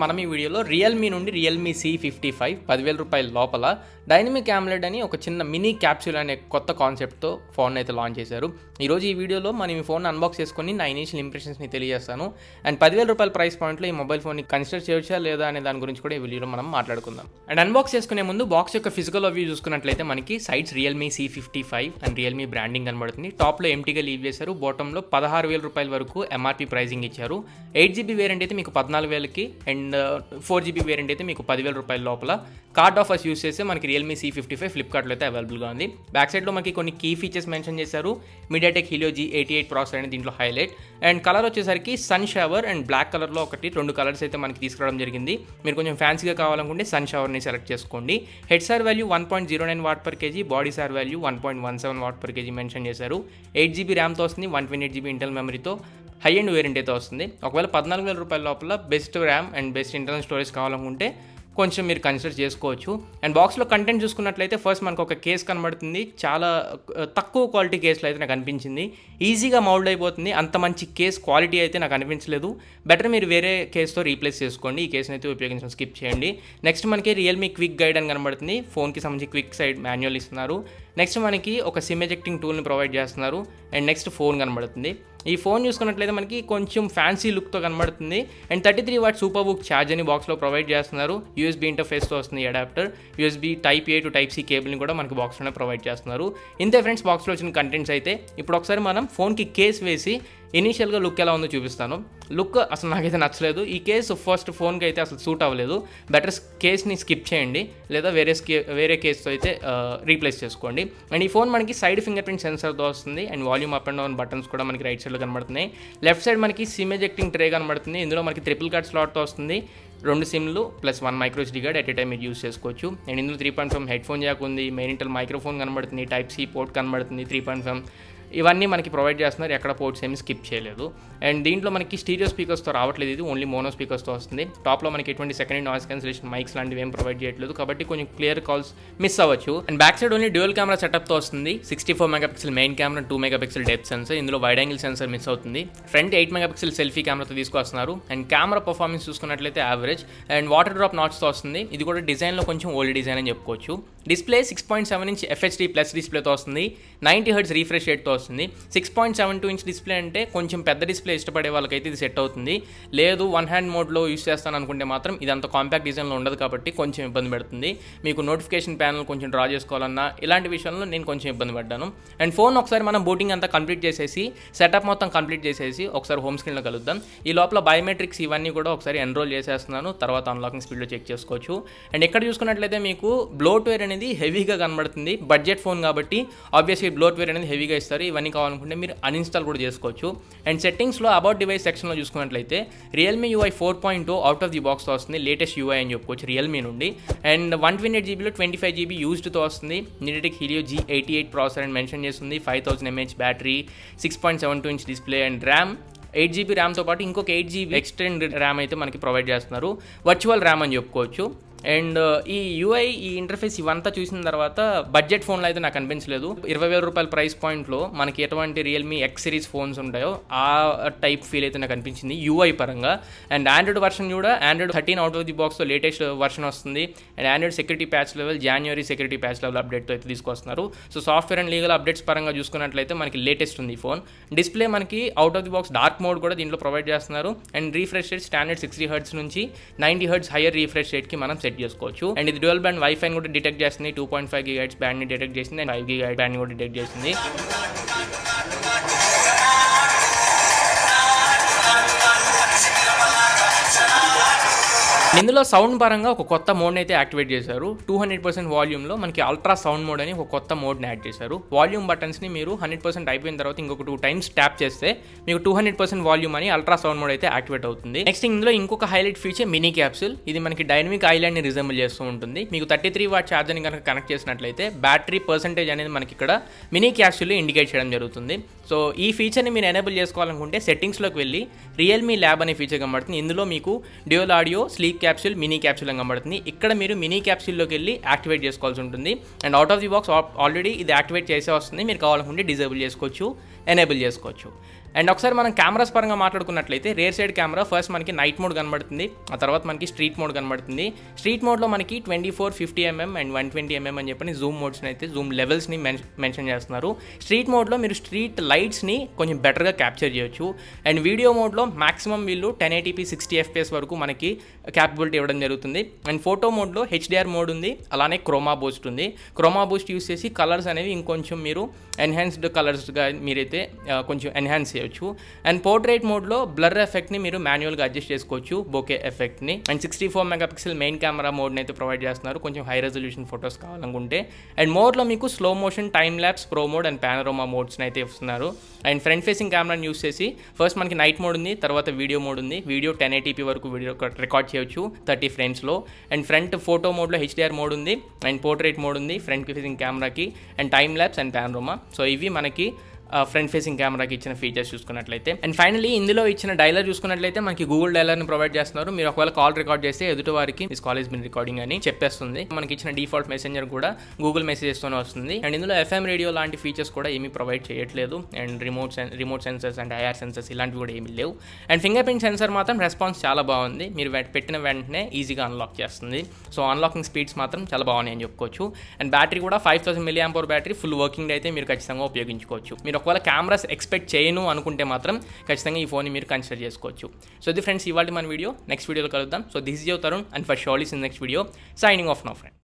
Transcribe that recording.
మనం ఈ వీడియోలో రియల్మీ నుండి రియల్మీ C55 రూపాయల లోపల డైనమిక్ AMOLED అని ఒక చిన్న మినీ క్యాప్సూల్ అనే కొత్త కాన్సెప్ట్తో ఫోన్ అయితే లాంచ్ చేశారు. ఈరోజు ఈ వీడియోలో మనం ఈ ఫోన్ అన్బాక్స్ చేసుకొని నా ఇనిషియల్ ఇంప్రెషన్స్ని తెలియజేస్తాను. అండ్ 10,000 రూపాయల ప్రైస్ పాయింట్లో ఈ మొబైల్ ఫోన్ని కన్సిడర్ చేయొచ్చా లేదా అనే దాని గురించి కూడా ఈ వీడియోలో మనం మాట్లాడుకుందాం. అండ్ అన్బాక్స్ చేసుకునే ముందు బాక్స్ యొక్క ఫిజికల్ వ్యూ చూసుకున్నట్లయితే మనకి sides Realme C55 and Realme branding కనబడుతుంది. టాప్లో ఎంటీగా లీవ్ చేశారు. బాటంలో 16,000 రూపాయల వరకు MRP ప్రైజింగ్ ఇచ్చారు. 8GB వేరియంట్ అయితే మీకు 14,000కి అండ్ 4GB వేరియంట్ అయితే మీకు 10,000 రూపాయల లోపల. కార్డ్ ఆఫర్స్ యూస్ చేస్తే మనకి రియల్మీ C55 ఫ్లిప్కార్ట్లో అయితే అవైలబుల్గా ఉంది. బ్యాక్ సైడ్లో మనకి కొన్ని కీ ఫీచర్స్ మెన్షన్ చేశారు. MediaTek Helio G88 ప్రాసెసర్ అనేది దీంట్లో హైలైట్. అండ్ కలర్ వచ్చేసరికి సన్ షవర్ అండ్ బ్లాక్ కలర్లో రెండు కలర్స్ అయితే మనకి తీసుకురావడం జరిగింది. మీరు కొంచెం ఫ్యాన్సీగా కావాలనుకుంటే సన్ షవర్ని సెలెక్ట్ చేసుకోండి. Head SAR value 1.09 watt per kg, body SAR value 1.17 watt per kg mention చేశారు. 8GB ర్యామ్తో వస్తుంది, 128GB ఇంటర్నల్ మెమరీతో హై అండ్ వేరియంట్ అయితే వస్తుంది. ఒకవేళ 14,000 రూపాయల లోపల best RAM and best internal storage కావాలనుకుంటే కొంచెం మీరు కన్సిడర్ చేసుకోవచ్చు. అండ్ బాక్స్లో కంటెంట్ చూసుకున్నట్లయితే ఫస్ట్ మనకు ఒక కేస్ కనబడుతుంది. చాలా తక్కువ క్వాలిటీ కేసులో అయితే నాకు అనిపించింది. ఈజీగా మౌల్డ్ అయిపోతుంది. అంత మంచి కేస్ క్వాలిటీ అయితే నాకు అనిపించలేదు. బెటర్ మీరు వేరే కేసుతో రీప్లేస్ చేసుకోండి. ఈ కేసుని అయితే ఉపయోగించడం స్కిప్ చేయండి. నెక్స్ట్ మనకి రియల్మీ క్విక్ గైడ్ అని కనబడుతుంది. ఫోన్కి సంబంధించి క్విక్ సైడ్ మాన్యువల్ ఇస్తున్నారు. నెక్స్ట్ మనకి ఒక సిమ్ ఎజెక్టింగ్ టూల్ని ప్రొవైడ్ చేస్తున్నారు. అండ్ నెక్స్ట్ ఫోన్ కనబడుతుంది. ఈ ఫోన్ చూసుకున్నట్లయితే మనకి కొంచెం ఫ్యాన్సీ లుక్తో కనబడుతుంది. And 33 what super book charge అని బాక్స్లో ప్రొవైడ్ చేస్తున్నారు. USB ఇంటర్ఫేస్తో వస్తుంది adapter. USB Type A to Type C కేబుల్ని కూడా మనకి బాక్స్లోనే ప్రొవైడ్ చేస్తున్నారు. ఇంతే ఫ్రెండ్స్ బాక్స్లో వచ్చిన కంటెంట్స్ అయితే. ఇప్పుడు ఒకసారి మనం ఫోన్కి కేస్ వేసి ఇనీషియల్గా లుక్ ఎలా ఉందో చూపిస్తాను. లుక్ అసలు నాకైతే నచ్చలేదు. ఈ కేసు ఫస్ట్ ఫోన్కి అయితే అసలు సూట్ అవ్వలేదు. బెటర్ కేస్ని స్కిప్ చేయండి, లేదా వేరే కేసుతో అయితే రీప్లేస్ చేసుకోండి. అండ్ ఈ ఫోన్ మనకి సైడ్ ఫింగర్ ప్రింట్ సెన్సర్తో వస్తుంది. And volume up and down buttons కూడా మనకి రైట్ సైడ్లో కనబడుతున్నాయి. లెఫ్ట్ సైడ్ మనకి సిమ్ ఎజెక్టింగ్ ట్రే కనబడుతుంది. ఇందులో మనకి ట్రిపుల్ కార్డ్ స్లాట్తో వస్తుంది. 2 సిమ్లు plus 1 micro SD card at a time మీరు యూస్ చేసుకోవచ్చు. అండ్ ఇందులో 3.5 హెడ్ ఫోన్ జాక్ ఉంది. మెయిన్ ఇంటర్ మైక్రోఫోన్ కనబడుతుంది. Type C పోర్ట్ కనబడుతుంది. 3.5 ఇవన్నీ మనకి ప్రొవైడ్ చేస్తున్నారు. ఎక్కడ పోర్ట్స్ ఏమి స్కిప్ చేయలేదు. అండ్ దీంట్లో మనకి స్టీరియో స్పీకర్స్తో రావట్లేదు. ఇది ఓన్లీ మోనో స్పీకర్స్తో వస్తుంది. టాప్లో మనకి ఎటువంటి సెకండ్ నాయిస్ క్యాన్సిలేషన్ మైక్స్ లాంటివి ఏం ప్రొవైడ్ చేయట్లేదు, కాబట్టి కొంచెం క్లియర్ కాల్స్ మిస్ అవ్వచ్చు. And back side only dual camera సెటప్తో వస్తుంది. 64 megapixel main camera, 2 megapixel depth sensor. ఇందులో వైడ్ యాంగిల్ సెన్సర్ మిస్ అవుతుంది. ఫ్రంట్ 8 మెగాపిక్సెల్ సెల్ఫీ కెమెరాతో తీసుకొస్తున్నారు. అండ్ కెమెరా పర్ఫార్మెన్స్ చూసుకున్నట్లయితే యావరేజ్. అండ్ వాటర్ డ్రాప్ నాట్స్తో వస్తుంది. ఇది కూడా డిజైన్లో కొంచెం ఓల్డ్ డిజైన్ అని చెప్పుకోవచ్చు. డిస్ప్లే 6.7 ఇంచ్ FHD ప్లస్ డిస్ప్లేతో వస్తుంది. 90 హెర్ట్జ్ రీఫ్రెష్ రేట్తో వస్తుంది. 6.72 ఇంచ్ డిస్ప్లే అంటే కొంచెం పెద్ద డిస్ప్లే ఇష్టపడే వాళ్ళకైతే ఇది సెట్ అవుతుంది. లేదు వన్ హ్యాండ్ మోడ్లో యూస్ చేస్తాను అనుకుంటే మాత్రం ఇదంతా కాంపాక్ట్ డిజైన్లో ఉండదు, కాబట్టి కొంచెం ఇబ్బంది పెడుతుంది. మీకు నోటిఫికేషన్ ప్యానల్ కొంచెం డ్రా చేసుకోవాలన్నా ఇలాంటి విషయంలో నేను కొంచెం ఇబ్బంది పడ్డాను. అండ్ ఫోన్ ఒకసారి మనం బూటింగ్ అంతా కంప్లీట్ చేసేసి సెటప్ మొత్తం కంప్లీట్ చేసేసి ఒకసారి హోమ్ స్క్రీన్లో కలుద్దాం. ఈ లోపల బయోమెట్రిక్స్ ఇవన్నీ కూడా ఒకసారి ఎన్రోల్ చేసేస్తున్నాను. తర్వాత అన్లాకింగ్ స్పీడ్లో చెక్ చేసుకోవచ్చు. అండ్ ఇక్కడ చూసుకున్నట్లయితే మీకు బ్లోట్వేర్ అనేది హెవీగా కనబడుతుంది. బడ్జెట్ ఫోన్ కాబట్టి ఆబ్వియస్లీ బ్లోట్వేర్ అనేది హెవీగా ఇస్తారు. ఇవన్నీ కావాలనుకుంటే మీరు అన్ఇన్స్టాల్ కూడా చేసుకోవచ్చు. అండ్ సెట్టింగ్స్లో అబౌట్ డివైస్ సెక్షన్లో చూసుకున్నట్లయితే Realme UI 4.0 out of the బాక్స్తో వస్తుంది. లేటెస్ట్ UI అని చెప్పుకోవచ్చు రియల్మీ నుండి. అండ్ 128GBలో 25GB యూజ్డ్తో వస్తుంది. MediaTek Helio G88 ప్రాసెసర్ అని మెన్షన్ చేస్తుంది. 5000 mAh battery, 6.72 inch display and RAM 8GB ర్యామ్తో పాటు ఇంకొక 8GB ఎక్స్టెండ్ ర్యామ్ అయితే మనకి ప్రొవైడ్ చేస్తున్నారు. వర్చువల్ ర్యామ్ అని చెప్పుకోవచ్చు. అండ్ ఈ UI ఈ ఇంటర్ఫేస్ ఇవంతా చూసిన తర్వాత బడ్జెట్ ఫోన్లో అయితే నాకు అనిపించలేదు. 20,000 రూపాయల ప్రైస్ పాయింట్లో మనకి ఎటువంటి రియల్మీ X సిరీస్ ఫోన్స్ ఉంటాయో ఆ టైప్ ఫీల్ అయితే నాకు అనిపించింది UI పరంగా. అండ్ ఆండ్రాయిడ్ వర్షన్ కూడా ఆండ్రాయిడ్ 13 అవుట్ ఆఫ్ ది బాక్స్తో లేటెస్ట్ వర్షన్ వస్తుంది. And Android security patch level జనవరి సెక్యూరిటీ ప్యాచ్ లెవెల్ అప్డేట్తో అయితే తీసుకొస్తున్నారు. So software and legal updates పరంగా చూసుకున్నట్లయితే మనకి లేటెస్ట్ ఉంది ఈ ఫోన్. డిస్ప్లే మనకి out of the box dark mode కూడా దీంట్లో ప్రొవైడ్ చేస్తున్నారు. And refresh rate standard 60 hertz నుంచి 90 హెర్ట్జ్ హైయర్ రీఫ్రెష్ రేట్కి మనం సెట్ చేసుకోవచ్చు. అండ్ ఇది డ్యూయల్ బ్యాండ్ వైఫై కూడా డిటెక్ట్ చేస్తుంది. 2.5 GHz బ్యాండ్ని డిటెక్ట్ చేసింది. అండ్ 5 GHz బ్యాండ్ని కూడా డిటెక్ట్ చేసింది. ఇందులో సౌండ్ పరంగా ఒక కొత్త మోడ్ని అయితే యాక్టివేట్ చేశారు. 200% వాల్యూమ్లో మనకి అల్ట్రా సౌండ్ మోడ్ అని ఒక కొత్త మోడ్ని యాడ్ చేశారు. వాల్యూమ్ బటన్స్ని మీరు 100% అయిపోయిన తర్వాత ఇంకొక 2 టైమ్స్ ట్యాప్ చేస్తే మీకు 200% వాల్యూమ్ అని అల్ట్రా సౌండ్ మోడ్ అయితే యాక్టివేట్ అవుతుంది. నెక్స్ట్ ఇందులో ఇంకొక హైలైట్ ఫీచర్ మినీ క్యాప్సూల్. ఇది మనకి డైనమిక్ ఐలాండ్ని రిజెంబుల్ చేస్తూ ఉంటుంది. మీకు 33 వాట్ ఛార్జర్ని కనుక కనెక్ట్ చేసినట్లయితే బ్యాటరీ పర్సెంటేజ్ అనేది మనకి ఇక్కడ మినీ క్యాప్సూల్ ఇండికేట్ చేయడం జరుగుతుంది. సో ఈ ఫీచర్ని మీరు ఎనేబుల్ చేసుకోవాలనుకుంటే సెట్టింగ్స్లోకి వెళ్ళి రియల్మీ ల్యాబ్ అనే ఫీచర్ కనబడుతుంది. ఇందులో మీకు dual audio, sleep capsule, mini capsule అని కనబడుతుంది. ఇక్కడ మీరు మినీ క్యాప్సూల్లోకి వెళ్ళి యాక్టివేట్ చేసుకోవాల్సి ఉంటుంది. And out of the box already ఇది యాక్టివేట్ చేసే వస్తుంది. మీరు కావాలనుకుంటే డిజేబుల్ చేసుకోవచ్చు, ఎనేబుల్ చేసుకోవచ్చు. అండ్ ఒకసారి మనం కెమెరాస్ పరంగా మాట్లాడుకున్నట్లయితే రేర్ సైడ్ కెమెరా ఫస్ట్ మనకి నైట్ మోడ్ కనబడుతుంది, ఆ తర్వాత మనకి స్ట్రీట్ మోడ్ కనబడుతుంది. స్ట్రీట్ మోడ్లో మనకి 24-50mm అండ్ 120mm అని చెప్పని జూమ్ మోడ్స్ని అయితే జూమ్ లెవెల్స్ని మెన్షన్ చేస్తున్నారు. స్ట్రీట్ మోడ్లో మీరు స్ట్రీట్ లైట్స్ని కొంచెం బెటర్గా క్యాప్చర్ చేయొచ్చు. అండ్ వీడియో మోడ్లో మాక్సిమం వీళ్ళు 1080p 60fps వరకు మనకి క్యాపబిలిటీ ఇవ్వడం జరుగుతుంది. అండ్ ఫోటో మోడ్లో హెచ్డిఆర్ మోడ్ ఉంది, అలానే క్రోమా బూస్ట్ ఉంది. క్రోమా బూస్ట్ యూస్ చేసి కలర్స్ అనేవి ఇంకొంచెం మీరు ఎన్హాన్స్డ్ కలర్స్గా మీరైతే కొంచెం ఎన్హాన్స్ చేయొచ్చు. అండ్ పోర్ట్రేట్ మోడ్లో బ్లర్ ఎఫెక్ట్ని మీరు మాన్యువల్గా అడ్జస్ట్ చేసుకోవచ్చు, బోకే ఎఫెక్ట్ని. అండ్ 64MP మెయిన్ కెమెరా మోడ్ని అయితే ప్రొవైడ్ చేస్తున్నారు కొంచెం హై రెజల్యూషన్ ఫొటోస్ కావాలనుకుంటే. అండ్ మోడ్లో మీకు slow motion, time lapse, pro mode and panorama మోడ్స్ని అయితే ఇస్తున్నారు. అండ్ ఫ్రంట్ ఫేసింగ్ కెమెరాని యూస్ చేసి ఫస్ట్ మనకి నైట్ మోడ్ ఉంది, తర్వాత వీడియో మోడ్ ఉంది. వీడియో 1080p వరకు వీడియో రికార్డ్ చేయొచ్చు 30 ఫ్రేమ్స్లో. అండ్ ఫ్రంట్ ఫోటో మోడ్లో హెచ్డిఆర్ మోడ్ ఉంది, అండ్ పోర్ట్రేట్ మోడ్ ఉంది ఫ్రంట్ ఫేసింగ్ కెమెరాకి, and time lapse and panorama. So ఇవి మనకి ఫ్రంట్ ఫేసింగ్ కెమెరాకి ఇచ్చిన ఫీచర్స్ చూసుకున్నట్లయితే. అండ్ ఫైనలీ ఇందులో ఇచ్చిన డైలర్ చూసుకున్నట్లయితే మనకి గూగుల్ డైలర్ని ప్రొవైడ్ చేస్తున్నారు. మీరు ఒకవేళ కాల్ రికార్డ్ చేస్తే ఎదుటి వారికి miss call is been recording అని చెప్పేస్తుంది. మనకి ఇచ్చిన డిఫాల్ట్ మెసెంజర్ కూడా గూగుల్ మెసేజెస్తోనే వస్తుంది. అండ్ ఇందులో FM రేడియో లాంటి ఫీచర్స్ కూడా ఏమీ ప్రొవైడ్ చేయట్లేదు. And remote sensors and IR sensors ఇలాంటివి కూడా ఏమీ లేవు. అండ్ ఫింగర్ ప్రింట్ సెన్సర్ మాత్రం రెస్పాన్స్ చాలా బాగుంది, మీరు పెట్టిన వెంటనే ఈజీగా అన్లాక్ చేస్తుంది. సో అన్లాకింగ్ స్పీడ్స్ మాత్రం చాలా బాగున్నాయి అని చెప్పుకోవచ్చు. అండ్ బ్యాటరీ కూడా 5000 mAh battery, full working day అయితే మీరు ఖచ్చితంగా ఉపయోగించుకోవచ్చు. మీరు ఒకవేళ కెమెరాస్ ఎక్స్పెక్ట్ చేయను అనుకుంటే మాత్రం ఖచ్చితంగా ఈ ఫోన్ని మీరు కన్సిడర్ చేసుకోవచ్చు. సో ఇది ఫ్రెండ్స్ ఇవాళ మన వీడియో. నెక్స్ట్ వీడియోలో కలుద్దాం. So this is your Tarun and for surely in next video. Signing off now friend.